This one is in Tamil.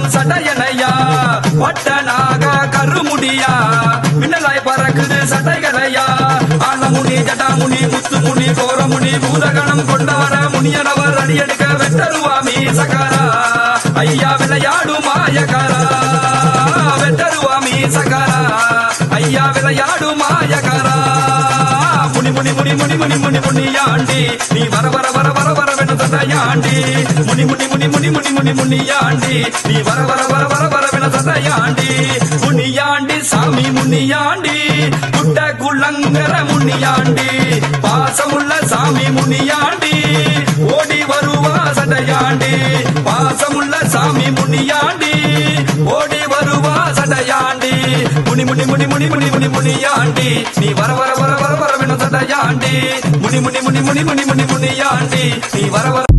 வரும் சடையனையா பட்டனாக கருமுடியா மின்னலாய் பறக்குது சடைகளையா ஆனமுனி ஜடாமுனி முத்துமுனி கோரமுனி பூதகணம் கொண்டாட முனியனவர் அடியெடுக்க வெட்டருவாமி சகாரா ஐயா விளையாடும் மாயகாரா வெட்டருவாமி சகாரா ஐயா விளையாடும் மாயகாரா முனி முனி முனி முனி முனி முனி முனியாண்டி நீ வர வர வர வர வர வேணும் சடையாண்டி முனி முனி முனி முனி முனி முனி முனியாண்டி நீ வர வர வர வர வர வேணும் சடையாண்டி முனியாண்டி சாமி முனியாண்டி குட்ட குள்ளங்கர முனியாண்டி பாசமுள்ள சாமி முனியாண்டி ஓடி வருவா சடையாண்டி பாசமுள்ள சாமி முனியாண்டி ஓடி வருவா சடையாண்டி முனி முனி முனி முனி முனி முனி முனியாண்டி நீ வர வர வர வர வர வேணும் சடையாண்டி முனி முனி முனி முனி முனி முனி முனியாண்டி நீ வர வர